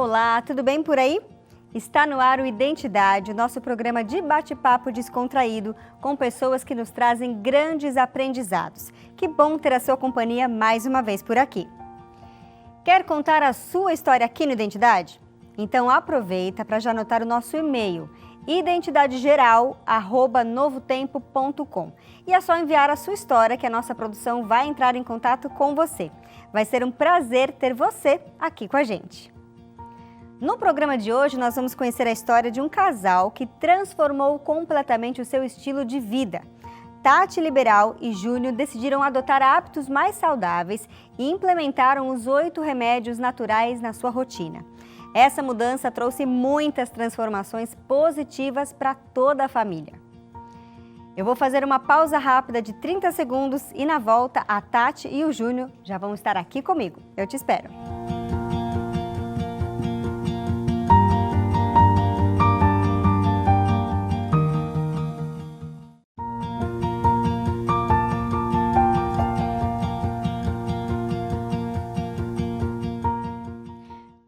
Olá, tudo bem por aí? Está no ar o Identidade, o nosso programa de bate-papo descontraído com pessoas que nos trazem grandes aprendizados. Que bom ter a sua companhia mais uma vez por aqui. Quer contar a sua história aqui no Identidade? Então aproveita para já anotar o nosso e-mail, identidadegeral@novotempo.com. E é só enviar a sua história que a nossa produção vai entrar em contato com você. Vai ser um prazer ter você aqui com a gente. No programa de hoje, nós vamos conhecer a história de um casal que transformou completamente o seu estilo de vida. Tati Liberal e Júnior decidiram adotar hábitos mais saudáveis e implementaram os 8 remédios naturais na sua rotina. Essa mudança trouxe muitas transformações positivas para toda a família. Eu vou fazer uma pausa rápida de 30 segundos e na volta a Tati e o Júnior já vão estar aqui comigo. Eu te espero.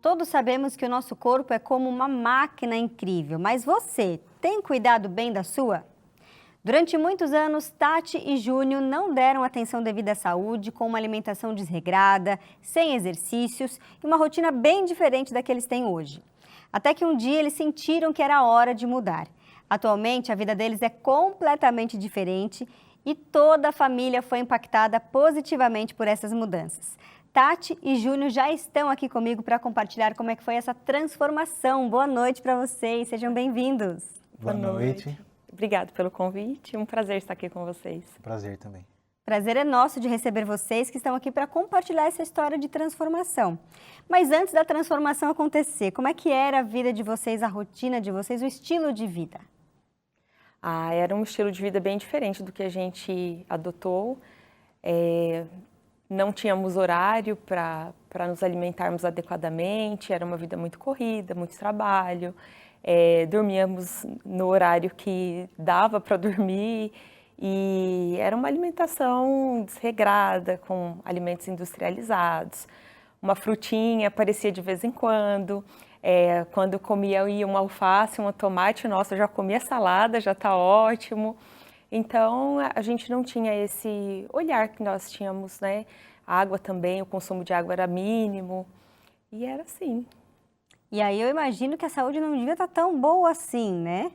Todos sabemos que o nosso corpo é como uma máquina incrível, mas você tem cuidado bem da sua? Durante muitos anos, Tati e Júnior não deram atenção devida à saúde, com uma alimentação desregrada, sem exercícios e uma rotina bem diferente da que eles têm hoje. Até que um dia eles sentiram que era hora de mudar. Atualmente, a vida deles é completamente diferente e toda a família foi impactada positivamente por essas mudanças. Tati e Júnior já estão aqui comigo para compartilhar como é que foi essa transformação. Boa noite para vocês, sejam bem-vindos. Boa noite. Obrigada pelo convite, um prazer estar aqui com vocês. Prazer também. Prazer é nosso de receber vocês que estão aqui para compartilhar essa história de transformação. Mas antes da transformação acontecer, como é que era a vida de vocês, a rotina de vocês, o estilo de vida? Era um estilo de vida bem diferente do que a gente adotou. Não tínhamos horário para nos alimentarmos adequadamente, era uma vida muito corrida, muito trabalho. Dormíamos no horário que dava para dormir e era uma alimentação desregrada, com alimentos industrializados. Uma frutinha aparecia de vez em quando. Quando eu comia uma alface, um tomate, nossa, eu já comia salada, já está ótimo. Então, a gente não tinha esse olhar que nós tínhamos, né? A água também, o consumo de água era mínimo e era assim. E aí eu imagino que a saúde não devia estar tão boa assim, né?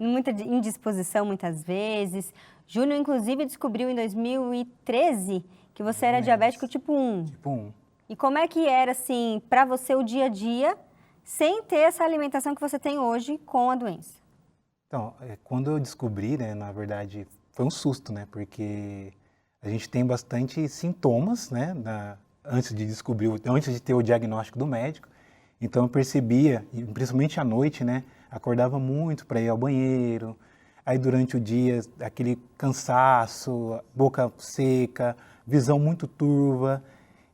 Muita indisposição muitas vezes. Júnior, inclusive, descobriu em 2013 que você era diabético tipo 1. Tipo 1. E como é que era, assim, para você o dia a dia, sem ter essa alimentação que você tem hoje com a doença? Então, quando eu descobri, né, na verdade, foi um susto, né? Porque a gente tem bastante sintomas, né, antes de ter o diagnóstico do médico. Então eu percebia, principalmente à noite, né, acordava muito para ir ao banheiro. Aí durante o dia, aquele cansaço, boca seca, visão muito turva.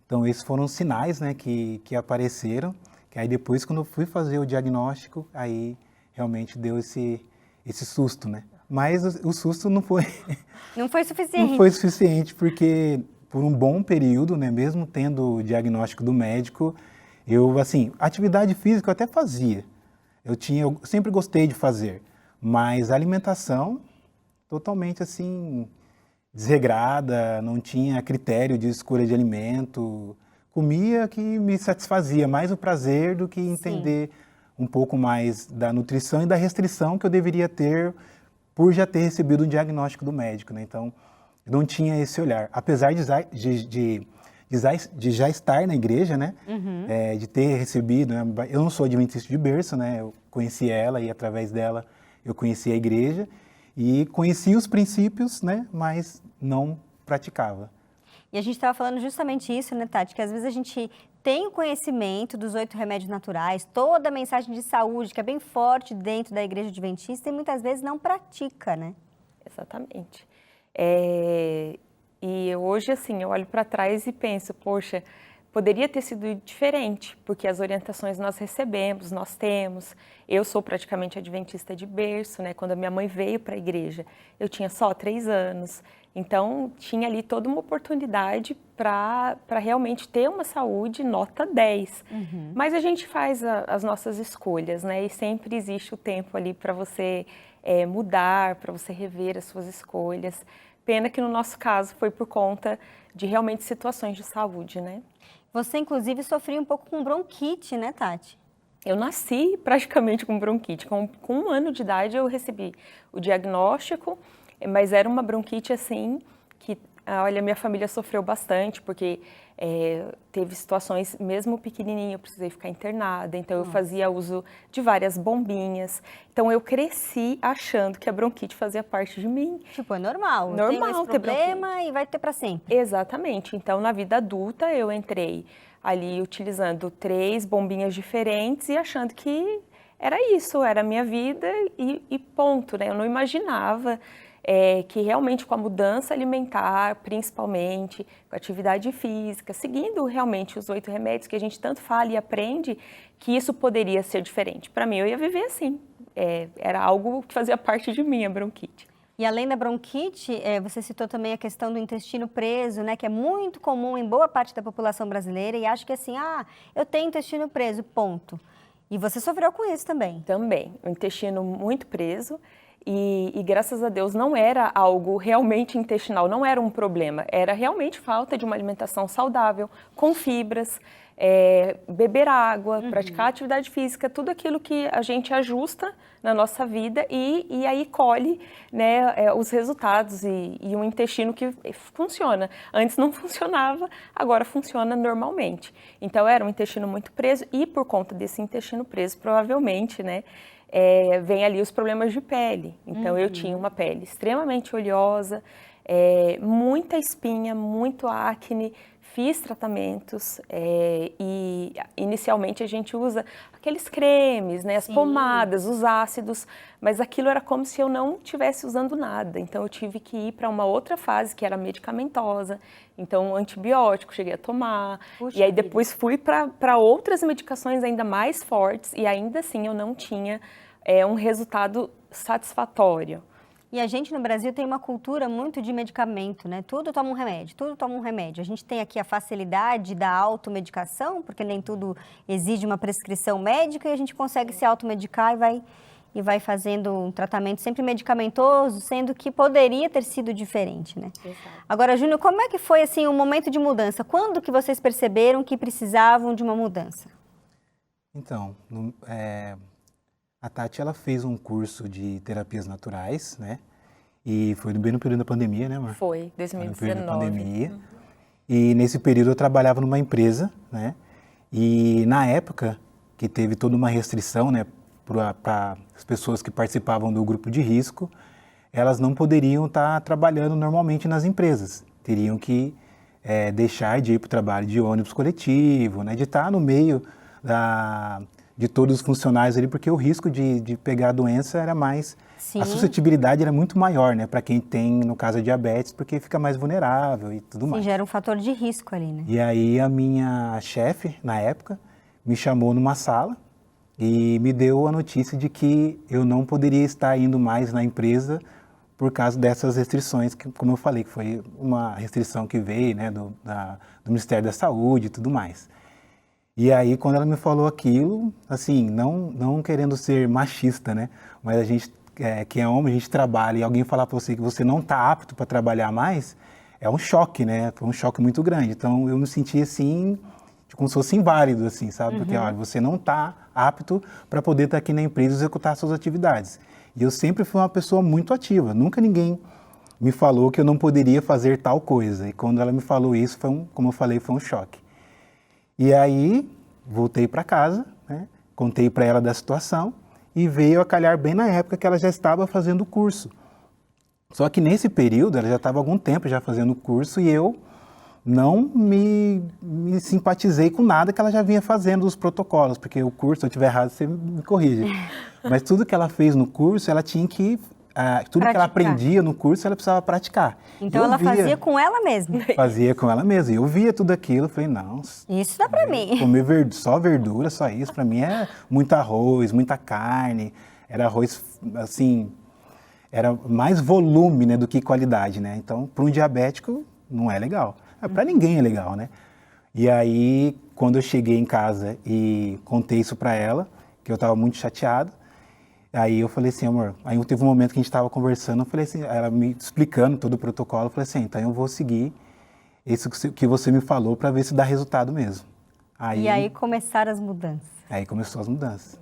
Então esses foram os sinais, né, que apareceram. Que aí depois, quando eu fui fazer o diagnóstico, aí realmente deu esse susto, né? Mas o susto não foi... Não foi suficiente. Não foi suficiente, porque por um bom período, né, mesmo tendo o diagnóstico do médico, eu, assim, atividade física eu até fazia. Eu sempre gostei de fazer, mas a alimentação totalmente, assim, desregrada, não tinha critério de escolha de alimento. Comia que me satisfazia, mais o prazer do que entender um pouco mais da nutrição e da restrição que eu deveria ter por já ter recebido um diagnóstico do médico, né? Então, eu não tinha esse olhar. Apesar de já estar na igreja, né? De ter recebido, né? Eu não sou adventista de berço, né? Eu conheci ela e através dela eu conheci a igreja e conheci os princípios, né? Mas não praticava. E a gente estava falando justamente isso, né, Tati? Que às vezes a gente tem o conhecimento dos 8 remédios naturais, toda a mensagem de saúde que é bem forte dentro da igreja adventista e muitas vezes não pratica, né? Exatamente. E hoje, assim, eu olho para trás e penso, poxa, poderia ter sido diferente, porque as orientações nós recebemos, nós temos. Eu sou praticamente adventista de berço, né? Quando a minha mãe veio para a igreja, eu tinha só 3 anos. Então, tinha ali toda uma oportunidade para realmente ter uma saúde nota 10. Mas a gente faz as nossas escolhas, né? E sempre existe o tempo ali para você mudar, para você rever as suas escolhas. Pena que no nosso caso foi por conta de realmente situações de saúde, né? Você, inclusive, sofria um pouco com bronquite, né, Tati? Eu nasci praticamente com bronquite. Com 1 ano de idade eu recebi o diagnóstico, mas era uma bronquite assim que, olha, minha família sofreu bastante, porque teve situações, mesmo pequenininha, eu precisei ficar internada, então eu fazia uso de várias bombinhas. Então eu cresci achando que a bronquite fazia parte de mim. Tipo, é normal. Normal tenho esse ter problema bronquite. e vai ter para sempre. Exatamente. Então, na vida adulta, eu entrei ali utilizando 3 bombinhas diferentes e achando que era isso, era a minha vida e ponto, né? Eu não imaginava que realmente com a mudança alimentar, principalmente, com a atividade física, seguindo realmente os 8 remédios que a gente tanto fala e aprende, que isso poderia ser diferente. Para mim, eu ia viver assim. Era algo que fazia parte de mim, a bronquite. E além da bronquite, você citou também a questão do intestino preso, né, que é muito comum em boa parte da população brasileira, e acho que assim, eu tenho intestino preso, ponto. E você sofreu com isso também? Também, o intestino muito preso. E graças a Deus não era algo realmente intestinal, não era um problema, era realmente falta de uma alimentação saudável, com fibras, beber água, praticar atividade física, tudo aquilo que a gente ajusta na nossa vida e aí colhe, né, os resultados e um intestino que funciona. Antes não funcionava, agora funciona normalmente. Então era um intestino muito preso e por conta desse intestino preso, provavelmente, né, vem ali os problemas de pele. Então eu tinha uma pele extremamente oleosa, muita espinha, muito acne, fiz tratamentos e inicialmente a gente usa aqueles cremes, né, as pomadas, os ácidos, mas aquilo era como se eu não estivesse usando nada. Então eu tive que ir para uma outra fase que era medicamentosa, então antibiótico cheguei a tomar. Puxa e aí vida. depois fui para outras medicações ainda mais fortes e ainda assim eu não tinha um resultado satisfatório. E a gente no Brasil tem uma cultura muito de medicamento, né? Tudo toma um remédio, tudo toma um remédio. A gente tem aqui a facilidade da automedicação, porque nem tudo exige uma prescrição médica e a gente consegue se automedicar e vai fazendo um tratamento sempre medicamentoso, sendo que poderia ter sido diferente, né? Exato. Agora, Júnior, como é que foi assim o momento de mudança? Quando que vocês perceberam que precisavam de uma mudança? Então, a Tati, ela fez um curso de terapias naturais, né? E foi bem no período da pandemia, né, amor? Foi, No período 2019. da pandemia. E nesse período eu trabalhava numa empresa, né? E na época que teve toda uma restrição, né, para as pessoas que participavam do grupo de risco, elas não poderiam estar trabalhando normalmente nas empresas. Teriam que deixar de ir para o trabalho de ônibus coletivo, né, de estar no meio de todos os funcionários ali, porque o risco de pegar a doença era mais... Sim. A suscetibilidade era muito maior, né, para quem tem, no caso, a diabetes, porque fica mais vulnerável e tudo mais. Sim, já era um fator de risco ali, né? E aí a minha chefe, na época, me chamou numa sala e me deu a notícia de que eu não poderia estar indo mais na empresa por causa dessas restrições, que, como eu falei, que foi uma restrição que veio, né, do Ministério da Saúde e tudo mais. E aí, quando ela me falou aquilo, assim, não querendo ser machista, né, mas a gente, que é homem, a gente trabalha, e alguém falar para você que você não está apto para trabalhar mais, é um choque, né, foi um choque muito grande. Então, eu me senti assim, como se fosse inválido, assim, sabe, porque, olha, você não está apto para poder estar aqui na empresa e executar suas atividades. E eu sempre fui uma pessoa muito ativa, nunca ninguém me falou que eu não poderia fazer tal coisa. E quando ela me falou isso, como eu falei, foi um choque. E aí, voltei para casa, né, contei para ela da situação e veio a calhar bem na época que ela já estava fazendo o curso. Só que nesse período, ela já estava há algum tempo já fazendo o curso e eu não me simpatizei com nada que ela já vinha fazendo, os protocolos, porque o curso, se eu estiver errado, você me corrige. Mas tudo que ela fez no curso, ela tinha que tudo que ela Praticar. aprendia no curso, ela precisava praticar. Então Eu ela via- fazia com ela mesma. Fazia com ela mesma. E eu via tudo aquilo, falei, não, Isso dá pra mim. comer só verdura, só isso, para mim é muito arroz, muita carne. Era arroz, assim, era mais volume, né, do que qualidade, né? Então, para um diabético, não é legal. Para ninguém é legal, né? E aí, quando eu cheguei em casa e contei isso para ela, que eu estava muito chateado, aí eu falei assim, amor, aí teve um momento que a gente estava conversando, eu falei assim, ela me explicando todo o protocolo, eu falei assim, então eu vou seguir isso que você me falou para ver se dá resultado mesmo. E aí começaram as mudanças. Aí começou as mudanças.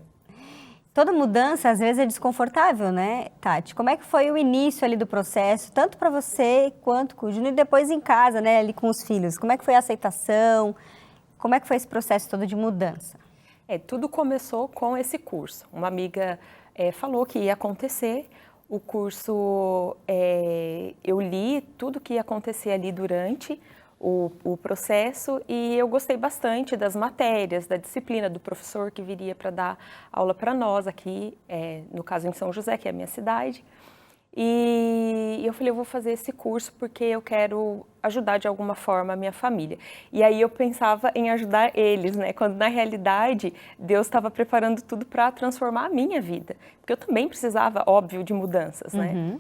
Toda mudança, às vezes, é desconfortável, né, Tati? Como é que foi o início ali do processo, tanto para você quanto com o Júnior, e depois em casa, né, ali com os filhos? Como é que foi a aceitação? Como é que foi esse processo todo de mudança? Tudo começou com esse curso. Uma amiga falou que ia acontecer. O curso, eu li tudo que ia acontecer ali durante o processo e eu gostei bastante das matérias, da disciplina do professor que viria para dar aula para nós aqui, no caso em São José, que é a minha cidade. E eu falei, eu vou fazer esse curso porque eu quero ajudar de alguma forma a minha família. E aí eu pensava em ajudar eles, né? Quando na realidade Deus estava preparando tudo para transformar a minha vida. Porque eu também precisava, óbvio, de mudanças, né?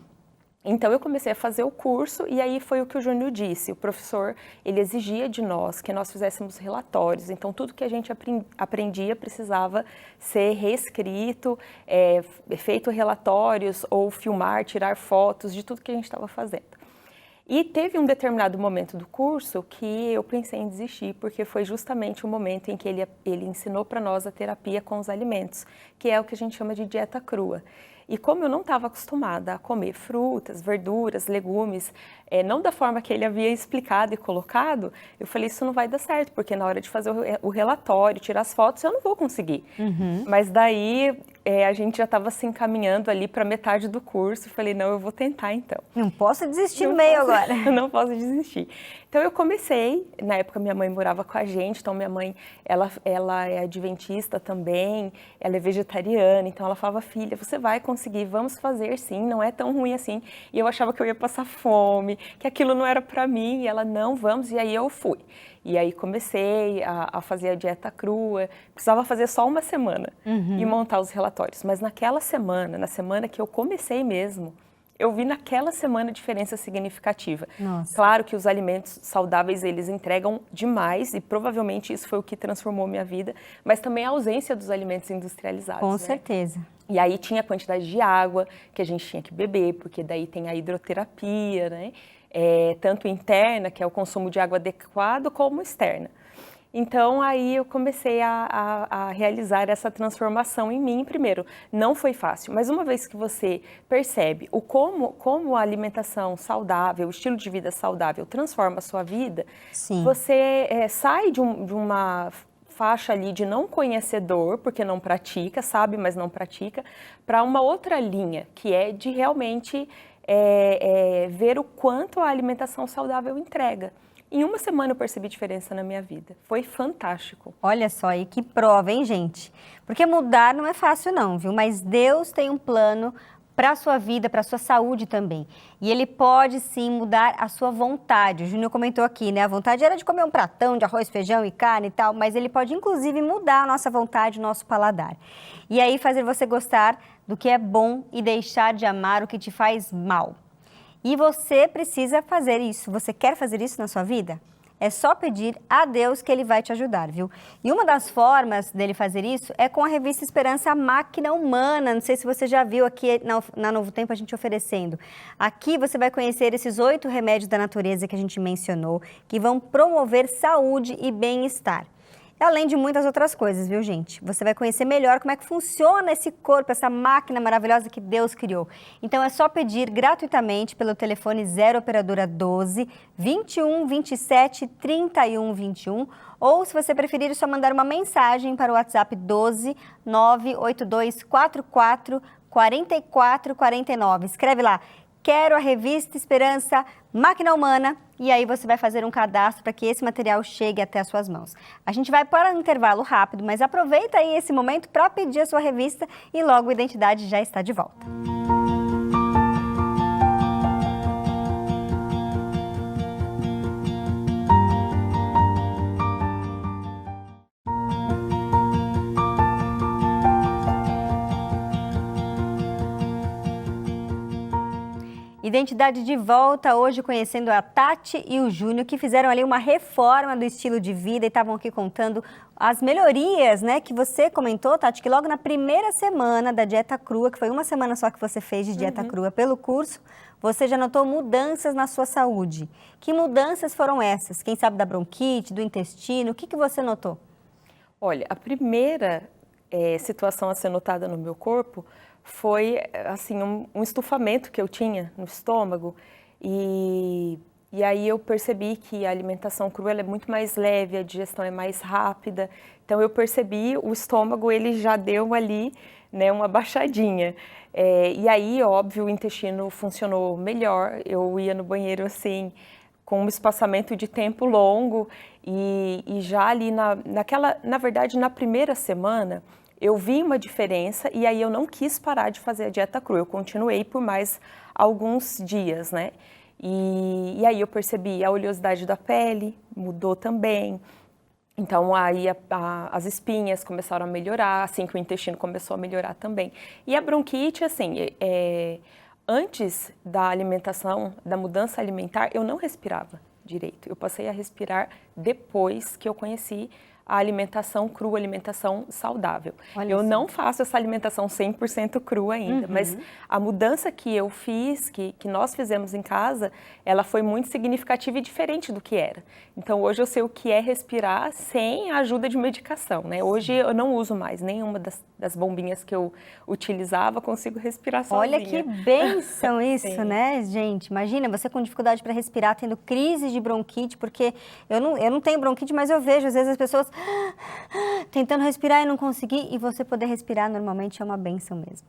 Então eu comecei a fazer o curso e aí foi o que o Júnior disse. O professor, ele exigia de nós que nós fizéssemos relatórios. Então tudo que a gente aprendia precisava ser reescrito, feito relatórios ou filmar, tirar fotos de tudo que a gente estava fazendo. E teve um determinado momento do curso que eu pensei em desistir, porque foi justamente o momento em que ele ensinou para nós a terapia com os alimentos, que é o que a gente chama de dieta crua. E como eu não estava acostumada a comer frutas, verduras, legumes, não da forma que ele havia explicado e colocado, eu falei, isso não vai dar certo, porque na hora de fazer o relatório, tirar as fotos, eu não vou conseguir. Mas daí a gente já estava se encaminhando ali para metade do curso, falei, não, eu vou tentar então. Não posso desistir no meio agora. Eu não posso desistir. Então eu comecei, na época minha mãe morava com a gente, então minha mãe, ela é adventista também, ela é vegetariana, então ela falava, filha, você vai conseguir, vamos fazer sim, não é tão ruim assim. E eu achava que eu ia passar fome, que aquilo não era para mim, e ela, não, vamos, e aí eu fui. E aí comecei a fazer a dieta crua, precisava fazer só uma semana e montar os relatórios. Mas naquela semana, na semana que eu comecei mesmo, eu vi naquela semana diferença significativa. Nossa. Claro que os alimentos saudáveis, eles entregam demais e provavelmente isso foi o que transformou minha vida, mas também a ausência dos alimentos industrializados. Com né? certeza. E aí tinha a quantidade de água que a gente tinha que beber, porque daí tem a hidroterapia, né? Tanto interna, que é o consumo de água adequado, como externa. Então, aí eu comecei a realizar essa transformação em mim primeiro. Não foi fácil, mas uma vez que você percebe como a alimentação saudável, o estilo de vida saudável transforma a sua vida, Sim. você sai de uma faixa ali de não conhecedor, porque não pratica, sabe, mas não pratica, para uma outra linha, que é de realmente ver o quanto a alimentação saudável entrega. Em uma semana eu percebi diferença na minha vida. Foi fantástico. Olha só aí que prova, hein, gente? Porque mudar não é fácil não, viu? Mas Deus tem um plano para a sua vida, para a sua saúde também. E Ele pode sim mudar a sua vontade. O Júnior comentou aqui, né? A vontade era de comer um pratão de arroz, feijão e carne e tal, mas Ele pode inclusive mudar a nossa vontade, o nosso paladar. E aí fazer você gostar do que é bom e deixar de amar o que te faz mal. E você precisa fazer isso. Você quer fazer isso na sua vida? É só pedir a Deus que Ele vai te ajudar, viu? E uma das formas dele fazer isso é com a revista Esperança Máquina Humana. Não sei se você já viu aqui na Novo Tempo a gente oferecendo. Aqui você vai conhecer esses 8 remédios da natureza que a gente mencionou, que vão promover saúde e bem-estar. Além de muitas outras coisas, viu, gente? Você vai conhecer melhor como é que funciona esse corpo, essa máquina maravilhosa que Deus criou. Então é só pedir gratuitamente pelo telefone 0 operadora 12 21 27 31 21 ou, se você preferir, é só mandar uma mensagem para o WhatsApp 12 982 44 44 49. Escreve lá, quero a revista Esperança Máquina Humana, e aí você vai fazer um cadastro para que esse material chegue até as suas mãos. A gente vai para um intervalo rápido, mas aproveita aí esse momento para pedir a sua revista e logo a Identidade já está de volta. Identidade de volta, hoje conhecendo a Tati e o Júnior, que fizeram ali uma reforma do estilo de vida e estavam aqui contando as melhorias, né, que você comentou, Tati, que logo na primeira semana da dieta crua, que foi uma semana só que você fez de dieta crua pelo curso, você já notou mudanças na sua saúde. Que mudanças foram essas? Quem sabe da bronquite, do intestino, o que você notou? Olha, a primeira situação a ser notada no meu corpo foi assim um estufamento que eu tinha no estômago e aí eu percebi que a alimentação crua ela é muito mais leve, a digestão é mais rápida. Então eu percebi o estômago ele já deu ali, né, uma baixadinha. E aí, óbvio, o intestino funcionou melhor. Eu ia no banheiro assim com um espaçamento de tempo longo e já ali na verdade na primeira semana eu vi uma diferença e aí eu não quis parar de fazer a dieta crua, eu continuei por mais alguns dias, né? E aí eu percebi a oleosidade da pele mudou também, então aí as espinhas começaram a melhorar, assim que o intestino começou a melhorar também. E a bronquite, assim, antes da alimentação, da mudança alimentar, eu não respirava direito, eu passei a respirar depois que eu conheci a alimentação crua, alimentação saudável. Eu não faço essa alimentação 100% crua ainda, mas a mudança que eu fiz, que nós fizemos em casa, ela foi muito significativa e diferente do que era. Então hoje eu sei o que é respirar sem a ajuda de medicação, né? Hoje eu não uso mais nenhuma das bombinhas que eu utilizava, consigo respirar sozinha. Olha que bênção isso, né, gente? Imagina, você com dificuldade para respirar, tendo crise de bronquite, porque eu não tenho bronquite, mas eu vejo às vezes as pessoas tentando respirar e não conseguir, e você poder respirar normalmente é uma bênção mesmo.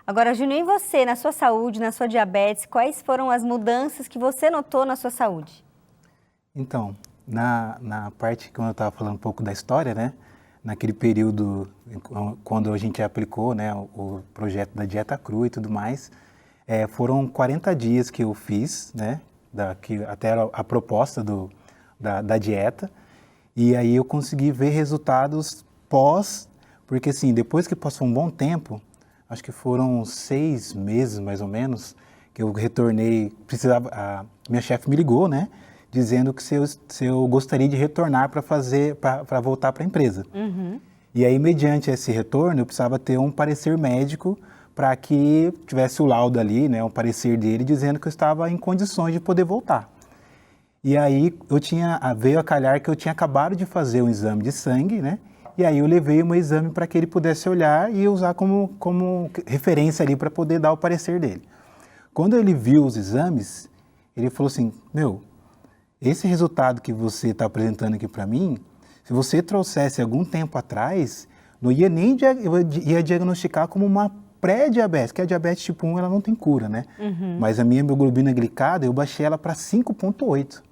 Agora, Júnior, e você, na sua saúde, na sua diabetes, quais foram as mudanças que você notou na sua saúde? Então, na parte que eu estava falando um pouco da história, né? Naquele período, quando a gente aplicou, né, o projeto da dieta crua e tudo mais, foram 40 dias que eu fiz, né? Que até era a proposta da dieta. E aí eu consegui ver resultados porque assim, depois que passou um bom tempo, acho que foram 6 meses mais ou menos, que eu retornei, a minha chefe me ligou, né, dizendo que se eu gostaria de retornar para voltar para a empresa. E aí, mediante esse retorno, eu precisava ter um parecer médico para que tivesse o laudo ali, né, um parecer dele dizendo que eu estava em condições de poder voltar. E aí veio a calhar que eu tinha acabado de fazer um exame de sangue, né? E aí eu levei um exame para que ele pudesse olhar e usar como referência ali para poder dar o parecer dele. Quando ele viu os exames, ele falou assim, esse resultado que você está apresentando aqui para mim, se você trouxesse algum tempo atrás, não ia nem ia diagnosticar como uma pré-diabetes, que a diabetes tipo 1 ela não tem cura, né? Mas a minha hemoglobina glicada, eu baixei ela para 5,8.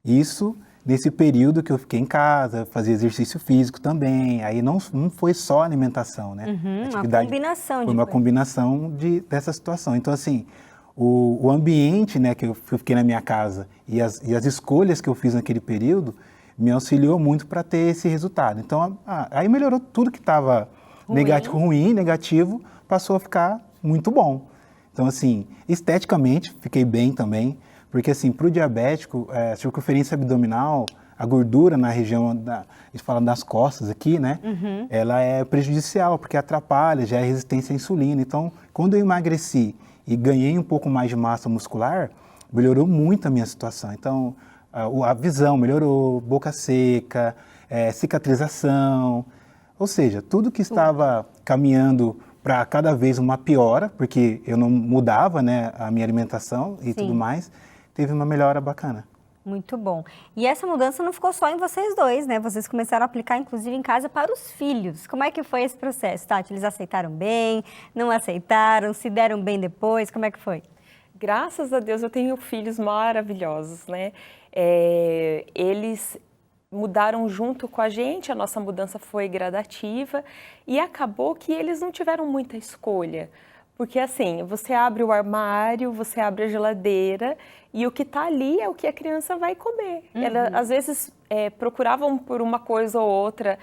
Isso nesse período que eu fiquei em casa, fazia exercício físico também, aí não foi só alimentação, né? Uma combinação foi uma combinação dessa situação. Então, assim, o ambiente, né, que eu fiquei na minha casa e as escolhas que eu fiz naquele período me auxiliou muito para ter esse resultado. Então, aí melhorou tudo que estava negativo, passou a ficar muito bom. Então, assim, esteticamente, fiquei bem também, porque, assim, para o diabético, a circunferência abdominal, a gordura na região, a gente fala das costas aqui, né? Ela é prejudicial, porque atrapalha, já é resistência à insulina. Então, quando eu emagreci e ganhei um pouco mais de massa muscular, melhorou muito a minha situação. Então, a visão melhorou, boca seca, cicatrização, ou seja, tudo que estava caminhando para cada vez uma piora, porque eu não mudava, né, a minha alimentação e tudo mais, teve uma melhora bacana. Muito bom. E essa mudança não ficou só em vocês dois, né? Vocês começaram a aplicar, inclusive, em casa para os filhos. Como é que foi esse processo, Tati? Eles aceitaram bem? Não aceitaram? Se deram bem depois? Como é que foi? Graças a Deus eu tenho filhos maravilhosos, né? Eles mudaram junto com a gente, a nossa mudança foi gradativa e acabou que eles não tiveram muita escolha. Porque assim, você abre o armário, você abre a geladeira e o que está ali é o que a criança vai comer. Ela, às vezes, procuravam por uma coisa ou outra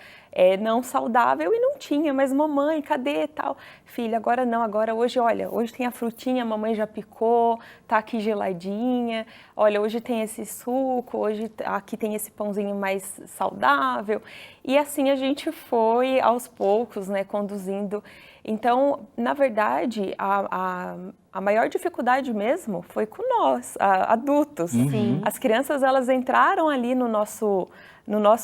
não saudável e não tinha, mas mamãe, cadê tal? Filha, agora não, agora hoje, olha, hoje tem a frutinha, a mamãe já picou, tá aqui geladinha, olha, hoje tem esse suco, hoje aqui tem esse pãozinho mais saudável. E assim a gente foi aos poucos, né, conduzindo. Então, na verdade, a maior dificuldade mesmo foi com nós, adultos. Sim. As crianças, elas entraram ali no nosso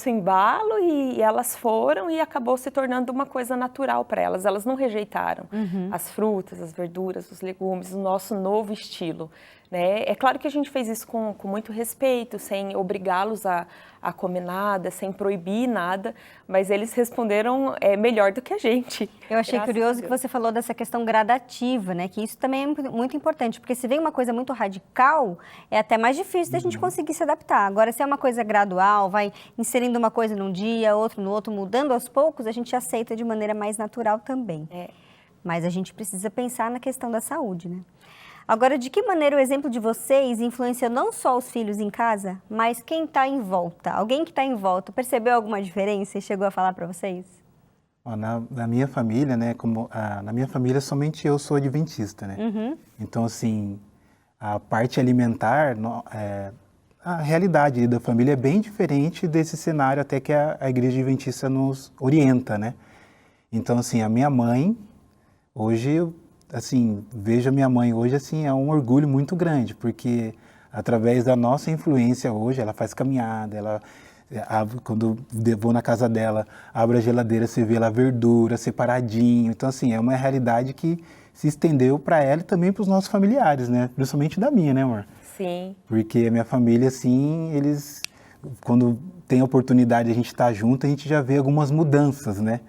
embalo e elas foram e acabou se tornando uma coisa natural para elas. Elas não rejeitaram as frutas, as verduras, os legumes, o nosso novo estilo, né? É claro que a gente fez isso com muito respeito, sem obrigá-los a comer nada, sem proibir nada, mas eles responderam melhor do que a gente. Eu achei curioso que você falou dessa questão gradativa, né? Que isso também é muito importante, porque se vem uma coisa muito radical, é até mais difícil da gente conseguir se adaptar. Agora, se é uma coisa gradual, vai inserindo uma coisa num dia, outro no outro, mudando aos poucos, a gente aceita de maneira mais natural também. Mas a gente precisa pensar na questão da saúde, né? Agora, de que maneira o exemplo de vocês influencia não só os filhos em casa, mas quem está em volta? Alguém que está em volta, percebeu alguma diferença e chegou a falar para vocês? Na minha família, né, na minha família somente eu sou adventista, né? Então, assim, a parte alimentar, a realidade da família é bem diferente desse cenário até que a Igreja Adventista nos orienta, né? Então, assim, a minha mãe, hoje, assim, vejo a minha mãe hoje, assim, é um orgulho muito grande, porque através da nossa influência hoje, ela faz caminhada, quando eu vou na casa dela, abre a geladeira, você vê lá verdura, separadinho. Então, assim, é uma realidade que se estendeu para ela e também para os nossos familiares, né? Principalmente da minha, né, amor? Sim. Porque a minha família, assim, eles, quando tem a oportunidade de a gente estar junto, a gente já vê algumas mudanças, né?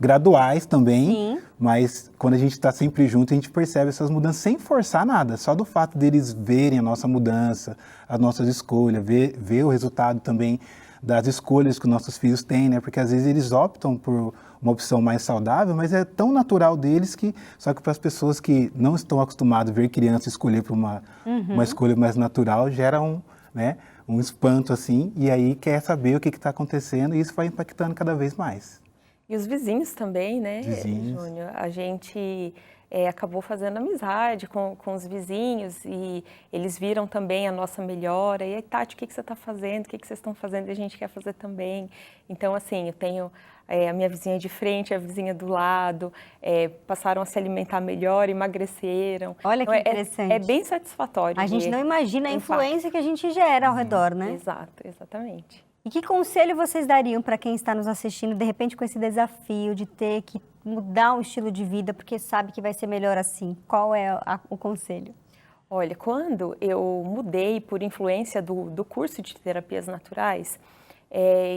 Graduais também, mas quando a gente está sempre junto, a gente percebe essas mudanças sem forçar nada, só do fato deles verem a nossa mudança, as nossas escolhas, ver o resultado também das escolhas que os nossos filhos têm, né? Porque às vezes eles optam por uma opção mais saudável, mas é tão natural deles só que para as pessoas que não estão acostumadas a ver criança escolher por uma escolha mais natural, gera um espanto assim, e aí quer saber o que está acontecendo e isso vai impactando cada vez mais. E os vizinhos também, né, Vizinhos. Júnior? A gente acabou fazendo amizade com os vizinhos e eles viram também a nossa melhora. E aí, Tati, o que você está fazendo? O que vocês estão fazendo? E a gente quer fazer também. Então, assim, eu tenho a minha vizinha de frente, a vizinha do lado, passaram a se alimentar melhor, emagreceram. Olha que interessante. É bem satisfatório. A gente não imagina a influência que a gente gera ao redor, né? Exato, exatamente. E que conselho vocês dariam para quem está nos assistindo, de repente, com esse desafio de ter que mudar o estilo de vida, porque sabe que vai ser melhor assim? Qual é o conselho? Olha, quando eu mudei por influência do curso de terapias naturais,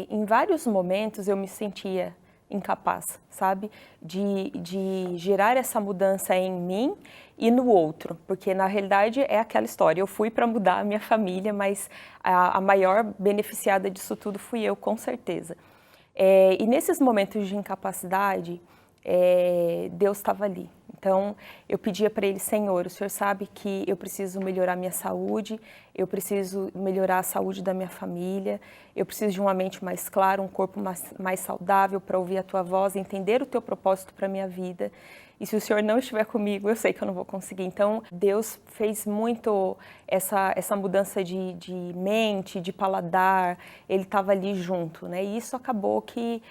em vários momentos eu me sentia incapaz, sabe? De gerar essa mudança em mim e no outro, porque na realidade é aquela história, eu fui para mudar a minha família, mas a maior beneficiada disso tudo fui eu, com certeza. E nesses momentos de incapacidade, Deus estava ali. Então, eu pedia para Ele, Senhor, o Senhor sabe que eu preciso melhorar minha saúde, eu preciso melhorar a saúde da minha família, eu preciso de uma mente mais clara, um corpo mais saudável para ouvir a Tua voz, entender o Teu propósito para a minha vida. E se o Senhor não estiver comigo, eu sei que eu não vou conseguir. Então, Deus fez muito essa mudança de mente, de paladar, Ele estava ali junto, né? E isso acabou que,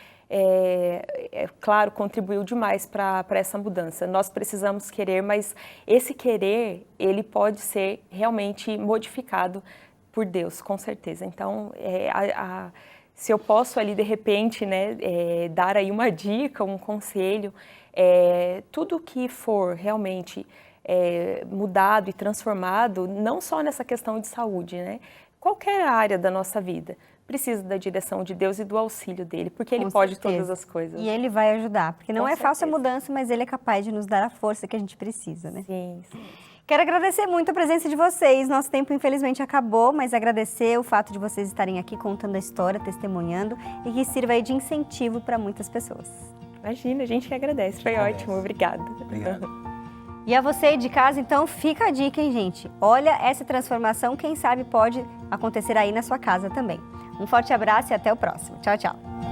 claro, contribuiu demais para essa mudança. Nós precisamos querer, mas esse querer, ele pode ser realmente modificado por Deus, com certeza. Então, se eu posso ali, de repente, né, dar aí uma dica, um conselho, tudo que for realmente mudado e transformado, não só nessa questão de saúde, né? Qualquer área da nossa vida precisa da direção de Deus e do auxílio dele, porque Ele pode todas as coisas. E Ele vai ajudar, porque não é fácil a certeza. mudança, mas Ele é capaz de nos dar a força que a gente precisa, né? Sim, sim. Quero agradecer muito a presença de vocês. Nosso tempo, infelizmente, acabou, mas agradecer o fato de vocês estarem aqui contando a história, testemunhando e que sirva aí de incentivo para muitas pessoas. Imagina, a gente que agradece. Foi ótimo, obrigada. Obrigado. E a você de casa, então, fica a dica, hein, gente? Olha essa transformação, quem sabe pode acontecer aí na sua casa também. Um forte abraço e até o próximo. Tchau, tchau!